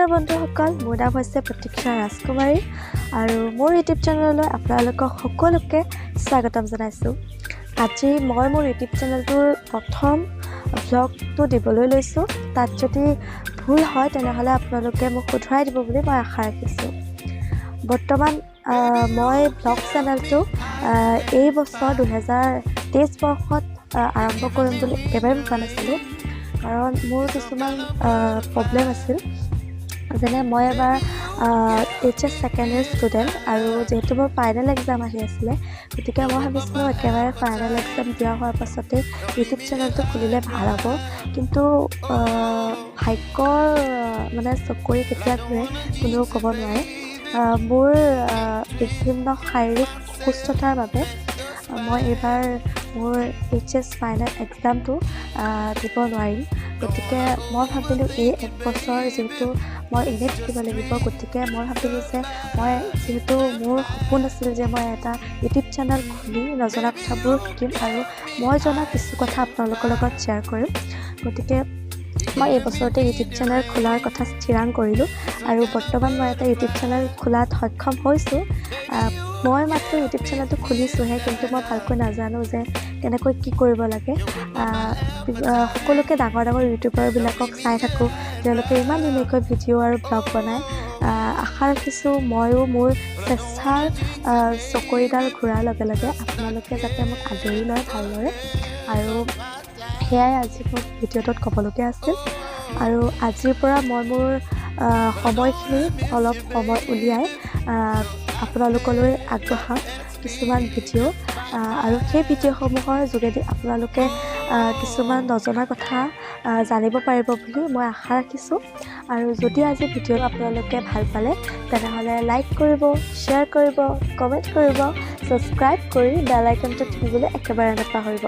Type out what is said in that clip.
নমস্কাৰ বন্ধুসকল, মোৰ নাম হৈছে প্ৰতীক্ষা ৰাজকুমাৰী আৰু মোৰ ইউটিউব চেনেললৈ আপোনালোকক সকলোকে স্বাগতম জনাইছোঁ। আজি মই মোৰ ইউটিউব চেনেলটোৰ প্ৰথম ব্লগটো দিবলৈ লৈছোঁ। তাত যদি ভুল হয় তেনেহ'লে আপোনালোকে মোক শুধৰাই দিব বুলি মই আশা ৰাখিছোঁ। বৰ্তমান মই ব্লগ চেনেলটো এই বছৰ 2023 বৰ্ষত আৰম্ভ কৰিম বুলি একেবাৰে ভবা নাছিলোঁ, কাৰণ মোৰ কিছুমান প্ৰব্লেম আছিল। যেনে মই এবাৰ HS ছেকেণ্ড ইয়েৰ ষ্টুডেণ্ট আৰু যিহেতু মোৰ ফাইনেল এক্সাম আহি আছিলে, গতিকে মই ভাবিছিলোঁ একেবাৰে ফাইনেল এক্সাম দিয়া হোৱাৰ পাছতেই ইউটিউব চেনেলটো খুলিলে ভাল হ'ব। কিন্তু ভাগ্যৰ চকৰি কেতিয়া ঘূৰে কোনেও ক'ব নোৱাৰে। মোৰ বিভিন্ন শাৰীৰিক অসুস্থতাৰ বাবে মই এইবাৰ মোৰ HS ফাইনেল এক্সামটো দিব নোৱাৰিম। গতিকে মই ভাবিলোঁ এই এক বছৰ যিহেতু মই এনেই থাকিব লাগিব, গতিকে মই ভাবিলোঁ যে মই যিহেতু মোৰ সপোন আছিল যে মই এটা ইউটিউব চেনেল খুলি নজনা কথাবোৰ শিকিম আৰু মই জনা কিছু কথা আপোনালোকৰ লগত শ্বেয়াৰ কৰিম। গতিকে মই এই বছৰতে ইউটিউব চেনেল খোলাৰ কথা স্থিৰাং কৰিলোঁ আৰু বৰ্তমান মই এটা ইউটিউব চেনেল খোলাত সক্ষম হৈছোঁ। মই মাত্ৰ ইউটিউব চেনেলটো খুলিছোঁহে, কিন্তু মই ভালকৈ নাজানো যে কেনেকৈ কি কৰিব লাগে। সকলোকে ডাঙৰ ডাঙৰ ইউটিউবাৰবিলাকক চাই থাকোঁ, তেওঁলোকে ইমান ধুনীয়াকৈ ভিডিঅ' আৰু ব্লগ বনায়। আশা ৰাখিছোঁ ময়ো মোৰ চেষ্টাৰ চকৰিডাল ঘূৰাৰ লগে লগে আপোনালোকে যাতে মোক আদৰি লয় ভালদৰে। আৰু সেয়াই আজি মোৰ ভিডিঅ'টোত ক'বলগীয়া আছিল। আৰু আজিৰ পৰা মই মোৰ সময়খিনি অলপ সময় উলিয়াই আপোনালোকলৈ আগবঢ়াম কিছুমান ভিডিঅ' আৰু সেই ভিডিঅ'সমূহৰ যোগেদি আপোনালোকে কিছুমান নজনা কথা জানিব পাৰিব বুলি মই আশা ৰাখিছোঁ। আৰু যদি আজি ভিডিঅ' আপোনালোকে ভাল পালে তেনেহ'লে লাইক কৰিব, শ্বেয়াৰ কৰিব, কমেণ্ট কৰিব, ছাবস্ক্ৰাইব কৰি বেল আইকনটো টিপিবলৈ একেবাৰে নাপাহৰিব।